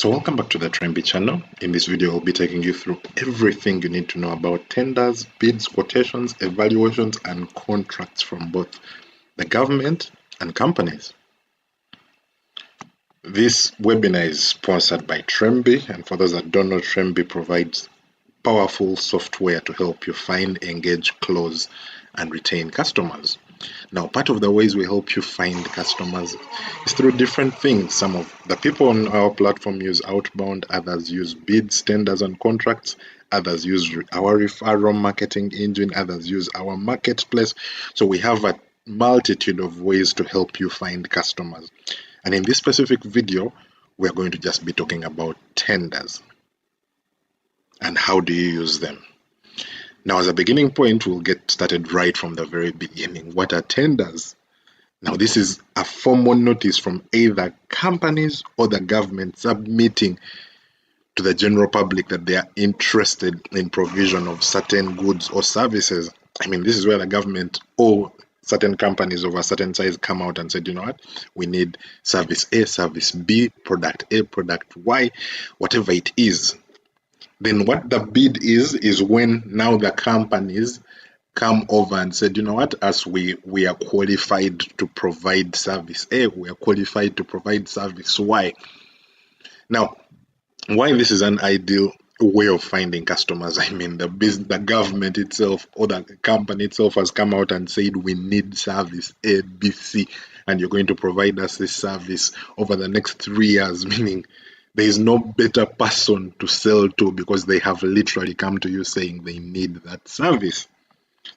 So welcome back to the Tremby channel. In this video, I'll be taking you through everything you need to know about tenders, bids, quotations, evaluations, and contracts from both the government and companies. This webinar is sponsored by Tremby, and for those that don't know, Tremby provides powerful software to help you find, engage, close, and retain customers. Now, part of the ways we help you find customers is through different things. Some of the people on our platform use outbound, others use bids, tenders, and contracts, others use our referral marketing engine, others use our marketplace. So we have a multitude of ways to help you find customers. And in this specific video, we're going to just be talking about tenders and how do you use them. Now, as a beginning point, we'll get started right from the very beginning. What are tenders? Now, this is a formal notice from either companies or the government submitting to the general public that they are interested in provision of certain goods or services. I mean, this is where the government or certain companies of a certain size come out and said, you know what, we need service A, service B, product A, product Y, whatever it is. Then what the bid is when now the companies come over and said, you know what, as we are qualified to provide service A, we are qualified to provide service Y. Now, why this is an ideal way of finding customers, I mean, the government itself or the company itself has come out and said we need service A, B, C, and you're going to provide us this service over the next 3 years, meaning there is no better person to sell to because they have literally come to you saying they need that service.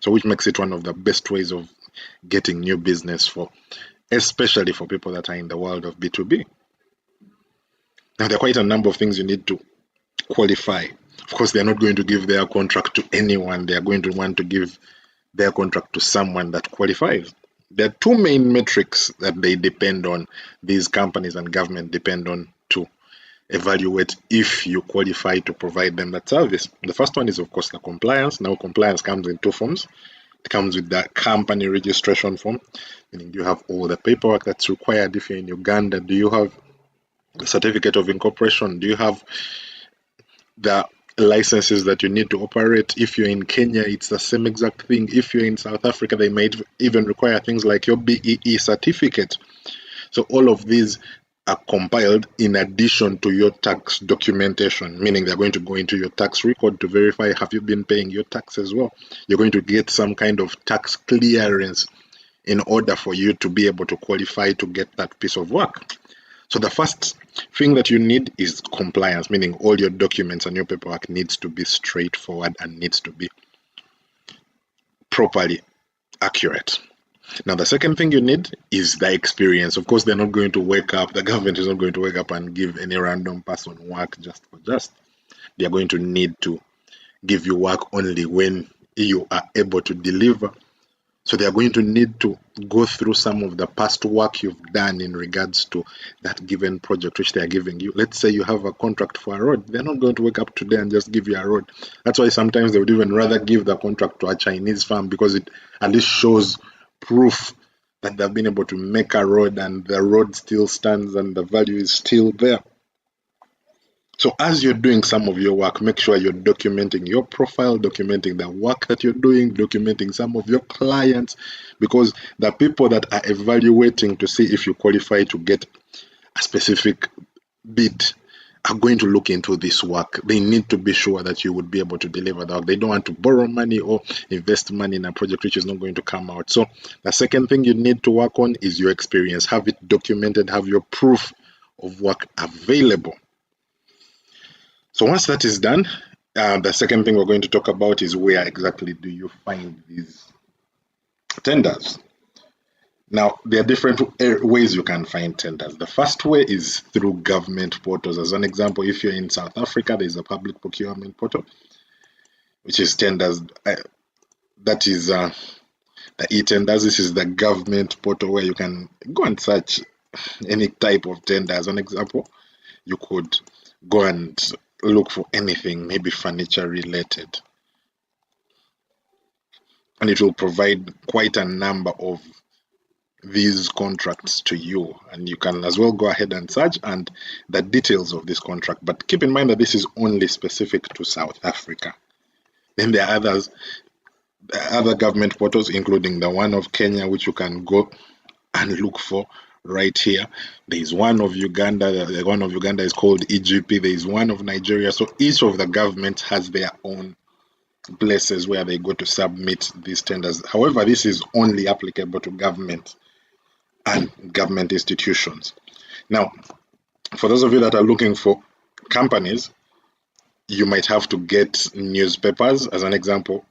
So which makes it one of the best ways of getting new business especially for people that are in the world of B2B. Now, there are quite a number of things you need to qualify. Of course, they're not going to give their contract to anyone. They are going to want to give their contract to someone that qualifies. There are two main metrics that they depend on, these companies and government depend on to evaluate if you qualify to provide them that service. The first one is, of course, the compliance. Now, compliance comes in two forms. It comes with the company registration form, meaning you have all the paperwork that's required. If you're in Uganda, do you have the certificate of incorporation? Do you have the licenses that you need to operate? If you're in Kenya, it's the same exact thing. If you're in South Africa, they might even require things like your BEE certificate. So all of these are compiled in addition to your tax documentation, meaning they're going to go into your tax record to verify have you been paying your tax as well. You're going to get some kind of tax clearance in order for you to be able to qualify to get that piece of work. So the first thing that you need is compliance, meaning all your documents and your paperwork needs to be straightforward and needs to be properly accurate. Now, the second thing you need is the experience. Of course, they're not going to wake up, the government is not going to wake up and give any random person work just for just. They're going to need to give you work only when you are able to deliver. So they're going to need to go through some of the past work you've done in regards to that given project which they are giving you. Let's say you have a contract for a road. They're not going to wake up today and just give you a road. That's why sometimes they would even rather give the contract to a Chinese firm because it at least shows proof that they've been able to make a road and the road still stands and the value is still there. So as you're doing some of your work, make sure you're documenting your profile, documenting the work that you're doing, documenting some of your clients, because the people that are evaluating to see if you qualify to get a specific bid are going to look into this work. They need to be sure that you would be able to deliver that. They don't want to borrow money or invest money in a project which is not going to come out. So the second thing you need to work on is your experience. Have it documented, have your proof of work available. So once that is done, the second thing we're going to talk about is where exactly do you find these tenders. Now, there are different ways you can find tenders. The first way is through government portals. As an example, if you're in South Africa, there's a public procurement portal, which is tenders. That is the e-tenders. This is the government portal where you can go and search any type of tender. As an example, you could go and look for anything, maybe furniture related. And it will provide quite a number of these contracts to you, and you can as well go ahead and search and the details of this contract. But keep in mind that this is only specific to South Africa. Then there are other government portals, including the one of Kenya, which you can go and look for right here. There is one of Uganda. The one of Uganda is called EGP. There is one of Nigeria. So each of the governments has their own places where they go to submit these tenders. However, this is only applicable to government and government institutions. Now, for those of you that are looking for companies, you might have to get newspapers. As an example,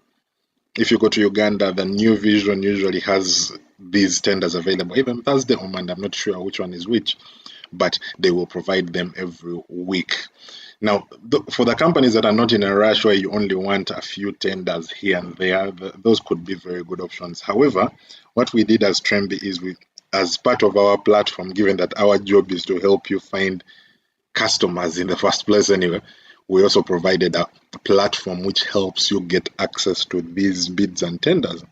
if you go to Uganda, the New Vision usually has these tenders available. Even Thursday or Monday, I'm not sure which one is which, but they will provide them every week. Now, for the companies that are not in a rush where you only want a few tenders here and there, those could be very good options. However, what we did as Tremby is as part of our platform, given that our job is to help you find customers in the first place anyway, we also provided a platform which helps you get access to these bids and tenders.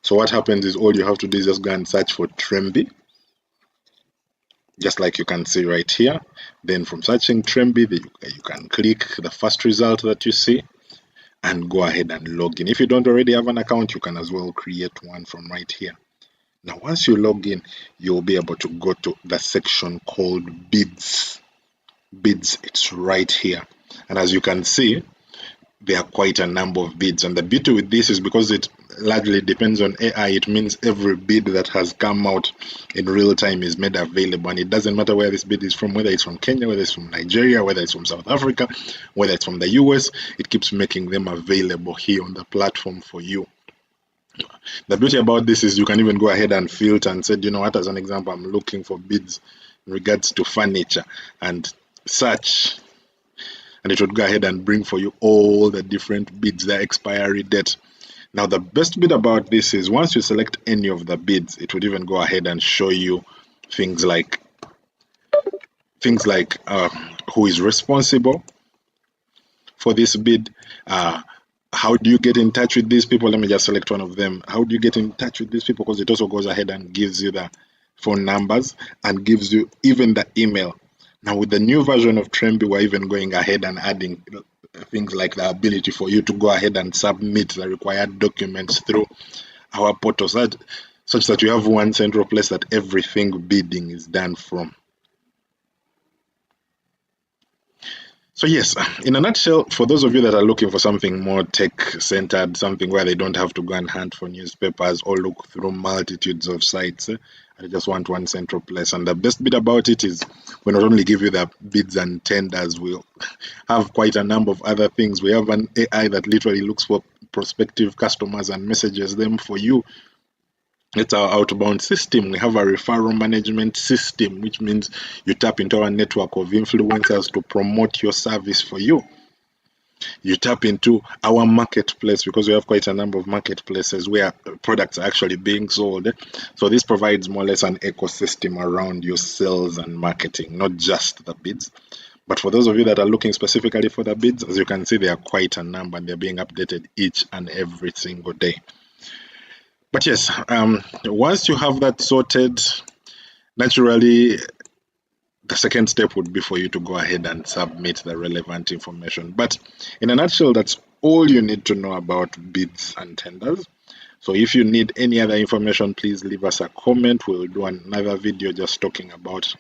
So what happens is all you have to do is just go and search for Tremby, just like you can see right here. Then from searching Tremby, you can click the first result that you see and go ahead and log in. If you don't already have an account, you can as well create one from right here. Now, once you log in, you'll be able to go to the section called bids. Bids, it's right here. And as you can see, there are quite a number of bids. And the beauty with this is because it largely depends on AI, it means every bid that has come out in real time is made available. And it doesn't matter where this bid is from, whether it's from Kenya, whether it's from Nigeria, whether it's from South Africa, whether it's from the US, it keeps making them available here on the platform for you. The beauty about this is you can even go ahead and filter and say, you know what, as an example, I'm looking for bids in regards to furniture, and search, and it would go ahead and bring for you all the different bids, their expiry date. Now, the best bit about this is once you select any of the bids, it would even go ahead and show you things like who is responsible for this bid. How do you get in touch with these people? Let me just select one of them. How do you get in touch with these people? Because it also goes ahead and gives you the phone numbers and gives you even the email. Now, with the new version of Tremby, we're even going ahead and adding things like the ability for you to go ahead and submit the required documents through our portal, such that you have one central place that everything bidding is done from. So yes, in a nutshell, for those of you that are looking for something more tech-centered, something where they don't have to go and hunt for newspapers or look through multitudes of sites, I just want one central place. And the best bit about it is we not only give you the bids and tenders, we'll have quite a number of other things. We have an AI that literally looks for prospective customers and messages them for you. It's our outbound system. We have a referral management system, which means you tap into our network of influencers to promote your service for you. You tap into our marketplace because we have quite a number of marketplaces where products are actually being sold. So this provides more or less an ecosystem around your sales and marketing, not just the bids. But for those of you that are looking specifically for the bids, as you can see, there are quite a number and they're being updated each and every single day. But yes, once you have that sorted, naturally, the second step would be for you to go ahead and submit the relevant information. But in a nutshell, that's all you need to know about bids and tenders. So if you need any other information, please leave us a comment. We'll do another video just talking about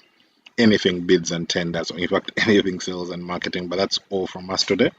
anything bids and tenders, or in fact, anything sales and marketing. But that's all from us today.